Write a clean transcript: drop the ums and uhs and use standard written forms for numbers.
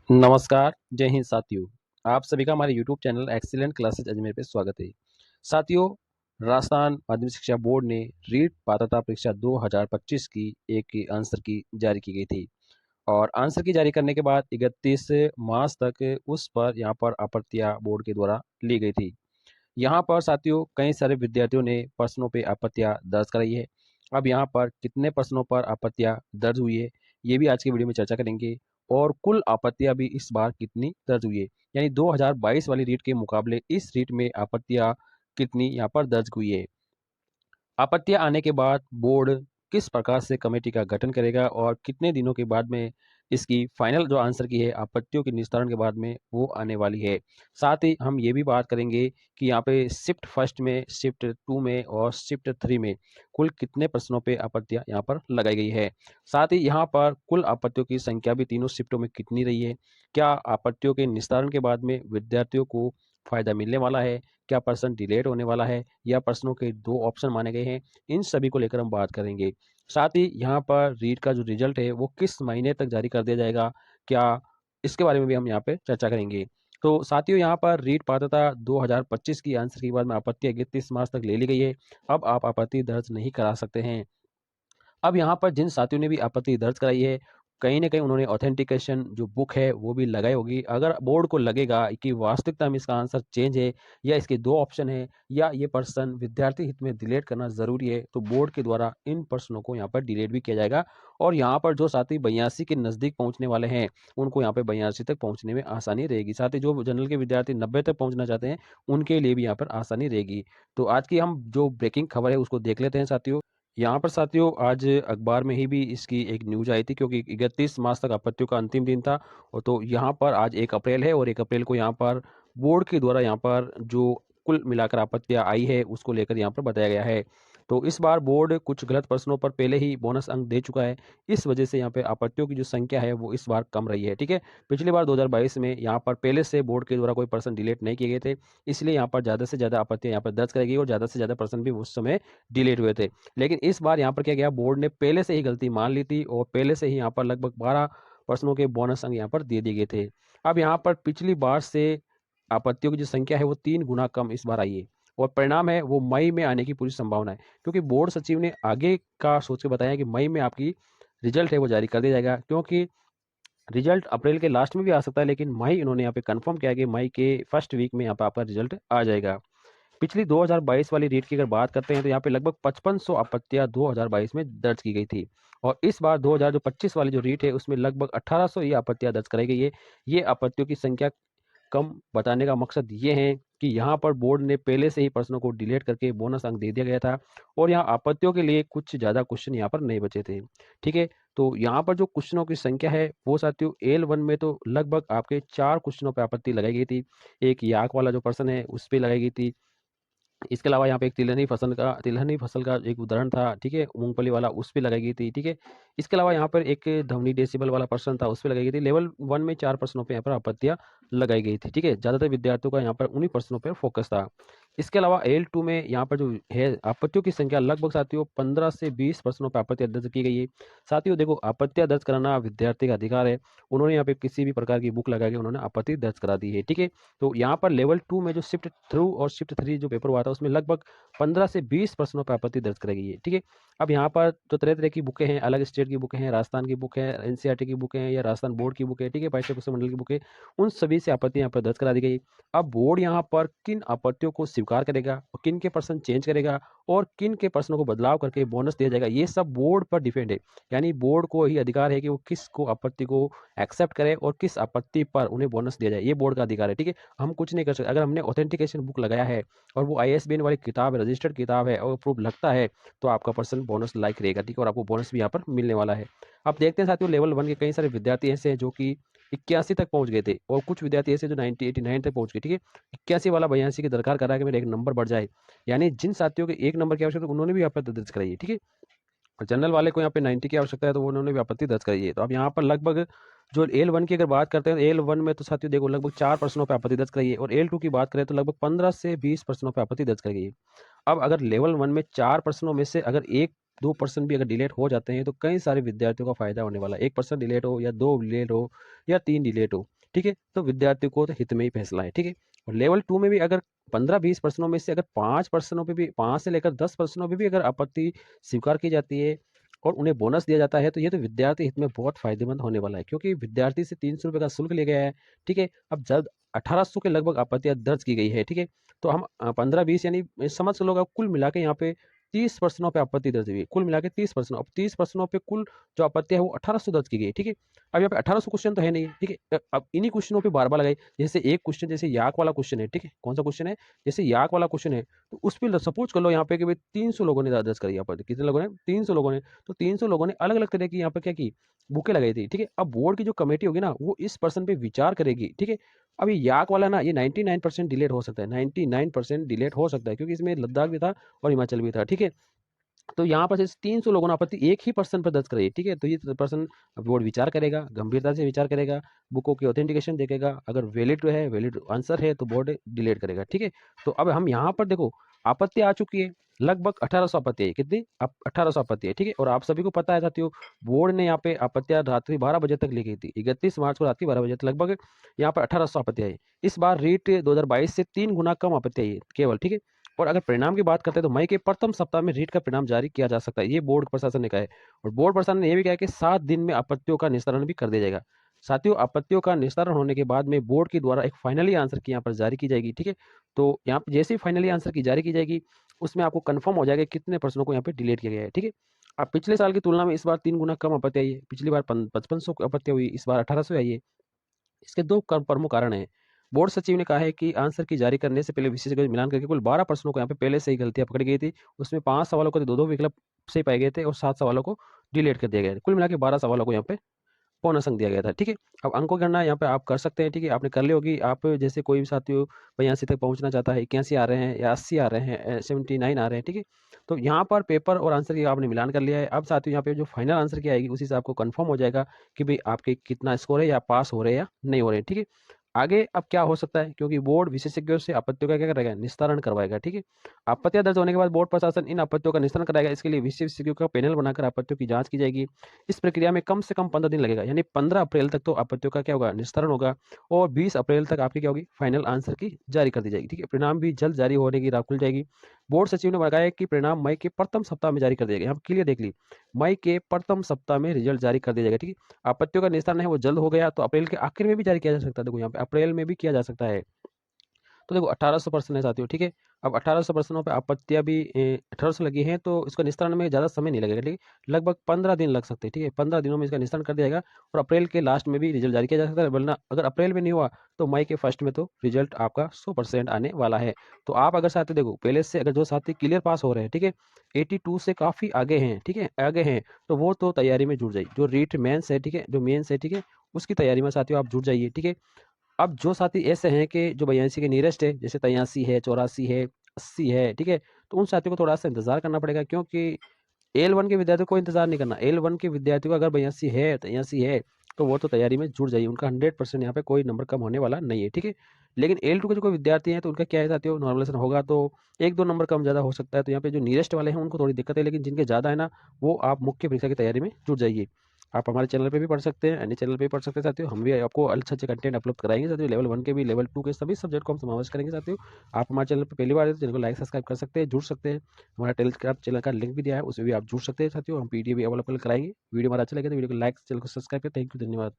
नमस्कार, जय हिंद साथियों। आप सभी का हमारे YouTube channel excellent classes Ajmer पे स्वागत है। साथियों, राजस्थान माध्यमिक शिक्षा बोर्ड ने रीट पात्रता परीक्षा 2025 की एक आंसर की जारी की गई थी और आंसर की जारी करने के बाद 31 मार्च तक उस पर यहाँ पर आपत्तियां बोर्ड के द्वारा ली गई थी। यहाँ पर साथियों कई सारे विद्यार्थियों ने प्रश्नों पे आपत्तियां दर्ज कराई है। अब यहाँ पर कितने प्रश्नों पर आपत्तियां दर्ज हुई है, ये भी आज की वीडियो में चर्चा करेंगे और कुल आपत्तियां भी इस बार कितनी दर्ज हुई है, यानी 2022 वाली रीट के मुकाबले इस रीट में आपत्तियां कितनी यहाँ पर दर्ज हुई है। आपत्तियां आने के बाद बोर्ड किस प्रकार से कमेटी का गठन करेगा और कितने दिनों के बाद में इसकी फाइनल जो आंसर की है आपत्तियों के निस्तारण के बाद में वो आने वाली है। साथ ही हम ये भी बात करेंगे कि यहाँ पे शिफ्ट फर्स्ट में, शिफ्ट टू में और शिफ्ट थ्री में कुल कितने प्रश्नों पे आपत्तियां यहाँ पर लगाई गई है। साथ ही यहाँ पर कुल आपत्तियों की संख्या भी तीनों शिफ्टों में कितनी रही है, क्या आपत्तियों के निस्तारण के बाद में विद्यार्थियों को फायदा मिलने वाला है, क्या प्रश्न डिलेट होने वाला है या प्रश्नों के दो ऑप्शन माने गए हैं, इन सभी को लेकर हम बात करेंगे। साथ ही यहाँ पर रीट का जो रिजल्ट है वो किस महीने तक जारी कर दिया जाएगा, क्या इसके बारे में भी हम यहाँ पे चर्चा करेंगे। तो साथियों यहाँ पर रीट पात्रता 2025 की आंसर के बाद में आपत्ति 31 मार्च तक ले ली गई है। अब आप आपत्ति दर्ज नहीं करा सकते हैं। अब यहाँ पर जिन साथियों ने भी आपत्ति दर्ज कराई है, कहीं न कहीं उन्होंने ऑथेंटिकेशन जो बुक है वो भी लगाई होगी। अगर बोर्ड को लगेगा कि वास्तविकता में इसका आंसर चेंज है या इसके 2 ऑप्शन हैं या ये प्रश्न विद्यार्थी हित में डिलीट करना ज़रूरी है, तो बोर्ड के द्वारा इन प्रश्नों को यहाँ पर डिलीट भी किया जाएगा। और यहाँ पर जो साथी 82 के नज़दीक पहुँचने वाले हैं, उनको यहाँ पे 82 तक पहुँचने में आसानी रहेगी। साथ ही जो जनरल के विद्यार्थी 90 तक पहुँचना चाहते हैं, उनके लिए भी यहाँ पर आसानी रहेगी। तो आज की हम जो ब्रेकिंग खबर है उसको देख लेते हैं साथियों। यहाँ पर साथियों आज अखबार में ही भी इसकी एक न्यूज आई थी, क्योंकि 31 मार्च तक आपत्तियों का अंतिम दिन था। और तो यहाँ पर आज 1 अप्रैल है और 1 अप्रैल को यहाँ पर बोर्ड के द्वारा यहाँ पर जो कुल मिलाकर आपत्तियाँ आई है उसको लेकर यहाँ पर बताया गया है। तो इस बार बोर्ड कुछ गलत प्रश्नों पर पहले ही बोनस अंक दे चुका है। इस वजह से यहाँ पे आपत्तियों की जो संख्या है वो इस बार कम रही है। ठीक है, पिछली बार 2022 में यहाँ पर पहले से बोर्ड के द्वारा कोई प्रश्न डिलीट नहीं किए गए थे, इसलिए यहाँ पर ज़्यादा से ज़्यादा आपत्तियाँ यहाँ पर दर्ज कराई गई और ज़्यादा से ज़्यादा प्रश्न भी उस समय डिलीट हुए थे। लेकिन इस बार यहाँ पर क्या किया, बोर्ड ने पहले से ही गलती मान ली थी और पहले से ही यहाँ पर लगभग 12 प्रश्नों के बोनस अंक यहाँ पर दे दिए गए थे। अब यहाँ पर पिछली बार से आपत्तियों की जो संख्या है वो 3 गुना कम इस बार आई है और परिणाम है वो मई में आने की पूरी संभावना है, क्योंकि बोर्ड सचिव ने आगे का सोच के बताया कि मई में आपकी रिजल्ट है वो जारी कर दिया जाएगा, क्योंकि रिजल्ट अप्रैल के लास्ट में भी आ सकता है, लेकिन मई इन्होंने यहाँ पे कंफर्म किया कि मई के फर्स्ट वीक में यहाँ पे आपका रिजल्ट आ जाएगा। पिछली 2022 वाली रीट की अगर बात करते हैं तो यहाँ पे लगभग 5500 आपत्तियां 2022 में दर्ज की गई थी और इस बार 2025 वाली जो रीट है उसमें लगभग 1800 ये आपत्तियां दर्ज कराई गई है। ये आपत्तियों की संख्या कम बताने का मकसद ये है कि यहाँ पर बोर्ड ने पहले से ही प्रश्नों को डिलीट करके बोनस अंक दे दिया गया था और यहाँ आपत्तियों के लिए कुछ ज़्यादा क्वेश्चन यहाँ पर नहीं बचे थे। ठीक है, तो यहाँ पर जो क्वेश्चनों की संख्या है वो साथियों एल वन में तो लगभग आपके 4 क्वेश्चनों पर आपत्ति लगाई गई थी। एक याक वाला जो प्रश्न है उस पर लगाई गई थी। इसके अलावा यहाँ पे एक तिलहनी फसल का एक उदाहरण था, ठीक है, मूँगफली वाला, उस पे लगाई गई थी, ठीक है। इसके अलावा यहाँ पर एक ध्वनि डेसिबल वाला प्रश्न था, उस पे लगाई गई थी। लेवल 1 में 4 प्रश्नों पे यहाँ पर आपत्तियाँ लगाई गई थी, ठीक है। ज़्यादातर विद्यार्थियों का यहाँ पर उन्हीं प्रश्नों पर फोकस था। इसके अलावा एल2 में यहाँ पर जो है आपत्तियों की संख्या लगभग साथियों 15 से 20 प्रश्नों पर आपत्तियाँ दर्ज की गई है। साथियों देखो, आपत्तियाँ दर्ज कराना विद्यार्थी का अधिकार है। उन्होंने यहाँ पे किसी भी प्रकार की बुक लगा के उन्होंने आपत्ति दर्ज करा दी है, ठीक है। तो यहाँ पर लेवल 2 में जो शिफ्ट थ्रू और शिफ्ट 3 जो पेपर हुआ था उसमें लगभग 15 से 20 प्रश्नों पर आपत्ति दर्ज कराई गई है, ठीक है। अब यहाँ पर जो तरह-तरह की बुकें हैं, अलग स्टेट की बुकें हैं, राजस्थान की बुक है, एनसीईआरटी की बुकें हैं या राजस्थान बोर्ड की बुक है, ठीक है, पाठ्य पुस्तक मंडल की बुक है, उन सभी से आपत्ति यहाँ पर दर्ज करा दी गई। अब बोर्ड यहाँ पर किन आपत्तियों को स्वीकार करेगा और किन के प्रश्न चेंज करेगा और किन के प्रश्नों को बदलाव करके बोनस दिया जाएगा, ये सब बोर्ड पर डिपेंड है। यानी बोर्ड को ही अधिकार है कि वो किस को आपत्ति को एक्सेप्ट करे और किस आपत्ति पर उन्हें बोनस दिया जाए, ये बोर्ड का अधिकार है, ठीक है। हम कुछ नहीं कर सकते। अगर हमने ऑथेंटिकेशन बुक लगाया है और वो आईएसबीएन वाली किताब है, रजिस्टर्ड किताब है और प्रूफ लगता है, तो आपका पर्सन बोनस लाइक रहेगा, ठीक है, और आपको बोनस भी यहाँ पर मिलने वाला है। अब देखते हैं साथियों, लेवल 1 के कई सारे विद्यार्थी ऐसे हैं जो कि 81 तक पहुंच गए थे और कुछ विद्यार्थी ऐसे जो 90 89 तक पहुंच गए, ठीक है। 81 वाला 82 की दरकार कर रहा है कि मेरा 1 नंबर बढ़ जाए, यानी जिन साथियों के 1 नंबर की आवश्यकता है उन्होंने भी यहाँ पर दर्ज कराई है, ठीक है। और जनरल वाले को यहाँ पे 90 की आवश्यकता है तो उन्होंने भी आपत्ति दर्ज कराई है। तो अब यहाँ पर लगभग जो एल वन की अगर बात करते हैं, एल वन में तो साथियों देखो लगभग 4 प्रश्नों पे आपत्ति दर्ज कराई है और एल टू की बात करें तो लगभग 15 से 20 प्रश्नों पे आपत्ति दर्ज कराई है। अब अगर लेवल 1 में 4 प्रश्नों में से अगर 1-2 प्रश्न भी अगर डिलीट हो जाते हैं तो कई सारे विद्यार्थियों का फायदा होने वाला है। 1 प्रश्न डिलीट हो या 2 डिलीट हो या 3 डिलीट हो, ठीक है, तो विद्यार्थी को तो हित में ही फैसला है, ठीक है। और लेवल 2 में भी अगर 15-20 प्रश्नों में से अगर 5 प्रश्नों पे भी 5 से लेकर 10 प्रश्नों पे भी अगर आपत्ति स्वीकार की जाती है और उन्हें बोनस दिया जाता है, तो ये तो विद्यार्थी हित में बहुत फायदेमंद होने वाला है, क्योंकि विद्यार्थी से 300 रुपये का शुल्क लिया गया है, ठीक है। अब जब 1800 के लगभग आपत्तियां दर्ज की गई है, ठीक है, तो हम 15-20 यानी समझ लो अब कुल मिला के यहाँ पे 30 प्रश्नों पे आपत्ति दर्ज हुई है, कुल मिला के 30 प्रश्नों, अब 30 प्रश्नों पे कुल जो आपत्ति है वो 1800 दर्ज की गई, ठीक है। अब यहाँ पे 1800 क्वेश्चन तो है नहीं, ठीक है। अब इन्हीं क्वेश्चनों पे बार बार लगाई, जैसे एक क्वेश्चन जैसे याक वाला क्वेश्चन है, ठीक है, कौन सा क्वेश्चन है, जैसे याक वाला क्वेश्चन है, तो उस पर सपोज कर लो यहाँ पे कि भाई 300 लोगों ने दर्ज करी आपत्ति, कितने लोगों ने, 300 लोगों ने, तो 300 लोगों ने अलग अलग तरह की यहाँ पे क्या की, बुकें लगाई थी, ठीक है। अब बोर्ड की जो कमेटी होगी ना, वो इस पर्सन पे विचार करेगी, ठीक है। अब ये याक वाला ना, ये 99% डिलेट हो सकता है, 99% डिलेट हो सकता है, क्योंकि इसमें लद्दाख भी था और हिमाचल भी था, ठीक है। तो यहाँ पर जैसे 300 लोगों ने आपत्ति एक ही पर्सन पर दर्ज कराई, ठीक है, तो ये पर्सन बोर्ड विचार करेगा, गंभीरता से विचार करेगा, बुकों की ऑथेंटिकेशन देखेगा, अगर वैलिड है, वैलिड आंसर है, तो बोर्ड डिलीट करेगा, ठीक है। तो अब हम यहाँ पर देखो, आपत्ति आ चुकी है, लगभग 1800 आपत्ति है, कितनी, अब 1800 आपत्ति है, ठीक है। और आप सभी को पता है साथियों, बोर्ड ने यहाँ पे आपत्तियां रात्रि 12 बजे तक लिखी थी, 31 मार्च को रात्रि 12 बजे तक लगभग यहाँ पर 1800 आपत्ति आई। इस बार रीट 2022 से 3 गुना कम आपत्ति आई है केवल, ठीक है। और अगर परिणाम की बात करते हैं तो मई के प्रथम सप्ताह में रीट का परिणाम जारी किया जा सकता है, ये बोर्ड प्रशासन ने कहा है। और बोर्ड प्रशासन ने यह भी कहा है कि 7 दिन में आपत्तियों का निस्तारण भी कर दिया जाएगा। साथियों, आपत्तियों का निस्तारण होने के बाद में बोर्ड के द्वारा एक फाइनली आंसर की यहाँ पर जारी की जाएगी, ठीक है। तो यहाँ पर जैसे ही फाइनली आंसर की जारी की जाएगी, उसमें आपको कंफर्म हो जाएगा कितने प्रश्नों को यहाँ पे डिलीट किया गया है, ठीक है। अब पिछले साल की तुलना में इस बार 3 गुना कम आपत्ति आई है, पिछली बार 5500 आपत्ति हुई, इस बार 1800 आई है। इसके दो प्रमुख कारण हैं। बोर्ड सचिव ने कहा है कि आंसर की जारी करने से पहले विशेषज्ञों से मिलान करके कुल 12 प्रश्नों को यहाँ पे पहले से ही गलतियां पकड़ी गई थी। उसमें 5 सवालों को 2-2 विकल्प सही पाए गए थे और 7 सवालों को डिलीट कर दिया गया है। कुल मिला के 12 सवालों को यहाँ पे पौना अंक दिया गया था, ठीक है। अब अंकों की गणना यहाँ पे आप कर सकते हैं, ठीक है, आपने कर ली होगी। आप जैसे कोई भी साथियों 82 तक पहुंचना चाहता है, 81 आ रहे हैं या 80 आ रहे हैं, 79 आ रहे हैं, ठीक है। तो यहाँ पर पेपर और आंसर की आपने मिलान कर लिया है। अब साथियों यहाँ पे जो फाइनल आंसर की आएगी, उसी से आपको कंफर्म हो जाएगा कि भाई आपके कितना स्कोर है, या पास हो रहे हैं या नहीं हो रहे हैं, ठीक है। आगे अब क्या हो सकता है, क्योंकि बोर्ड विशेषज्ञों से आपत्तियों का क्या करेगा, निस्तारण करवाएगा, ठीक है। आपत्तियां दर्ज होने के बाद बोर्ड प्रशासन इन आपत्तियों का निस्तारण कराएगा। इसके लिए विशेषज्ञों का पैनल बनाकर आपत्तियों की जांच की जाएगी। इस प्रक्रिया में कम से कम 15 दिन लगेगा, यानी 15 अप्रैल तक तो आपत्तियों का क्या होगा, निस्तारण होगा। और 20 अप्रैल तक आपकी क्या होगी, फाइनल आंसर की जारी कर दी जाएगी, ठीक है। परिणाम भी जल्द जारी होने की राह खुल जाएगी। बोर्ड सचिव ने बताया कि परिणाम मई के प्रथम सप्ताह में जारी कर दिया गया। यहाँ क्लियर देख ली, मई के प्रथम सप्ताह में रिजल्ट जारी कर दिया जाएगा, ठीक है। आपत्तियों का निस्तारण है वो जल्द हो गया तो अप्रैल के आखिर में भी जारी किया जा सकता है। देखो यहाँ पे अप्रैल में भी किया जा सकता है। तो देखो 1800 पर्सन है साथियों, ठीक है। अब 1800 पर्सनों पे आपत्तियां भी 1800 लगी हैं, तो इसका निस्तारण में ज़्यादा समय नहीं लगेगा, ठीक है। लगभग 15 दिन लग सकते हैं, ठीक है। 15 दिनों में इसका निस्तारण कर दिया जाएगा और अप्रैल के लास्ट में भी रिजल्ट जारी किया जा सकता है। वरना अगर अप्रैल में नहीं हुआ तो मई के फर्स्ट में तो रिजल्ट आपका 100% आने वाला है। तो आप अगर साथी देखो पहले से अगर जो साथी क्लियर पास हो रहे हैं, ठीक है, 82 से काफ़ी आगे हैं, ठीक है, आगे हैं, तो वो तो तैयारी में जुट जाइए। जो रीट मेंस है, ठीक है, जो मेंस है, ठीक है, उसकी तैयारी में साथियों आप जुट जाइए, ठीक है। अब जो साथी ऐसे हैं कि जो 82 के नियरेस्ट है, जैसे 83 है, 84 है, 80 है, ठीक है, तो उन साथियों को थोड़ा सा इंतजार करना पड़ेगा, क्योंकि L1 के विद्यार्थियों को इंतजार नहीं करना। L1 के विद्यार्थियों को अगर 82 है, 83 है, तो वो तो तैयारी में जुट जाइए। उनका 100% यहाँ पे कोई नंबर कम होने वाला नहीं है, ठीक है। लेकिन L2 के जो कोई विद्यार्थी हैं, तो उनका क्या है साथियों, नॉर्मलाइजेशन होगा तो 1-2 नंबर कम ज़्यादा हो सकता है। तो यहाँ पे जो नियरेस्ट वाले हैं उनको थोड़ी दिक्कत है, लेकिन जिनके ज़्यादा है ना, वो आप मुख्य परीक्षा की तैयारी में जुट जाइए। आप हमारे चैनल पे भी पढ़ सकते हैं, अन्य चैनल पे भी पढ़ सकते हैं साथियों। हम भी आपको अच्छे-अच्छे कंटेंट अपलोड कराएँगे साथियों। लेवल 1 के भी, लेवल 2 के सभी सब्जेक्ट को हम समावेश करेंगे साथियों। आप हमारे चैनल पे पहली बार आए तो चैनल को लाइक, सब्सक्राइब कर सकते हैं, जुड़ सकते हैं। हमारा टेलीग्राम चैनल का लिंक भी दिया है, उसमें भी आप जुड़ सकते हैं साथियों। हम पीडीएफ भी अवेलेबल कराएँगे। वीडियो हमारा अच्छा लगे तो वीडियो को लाइक, चैनल को सब्सक्राइब करें। थैंक यू, धन्यवाद।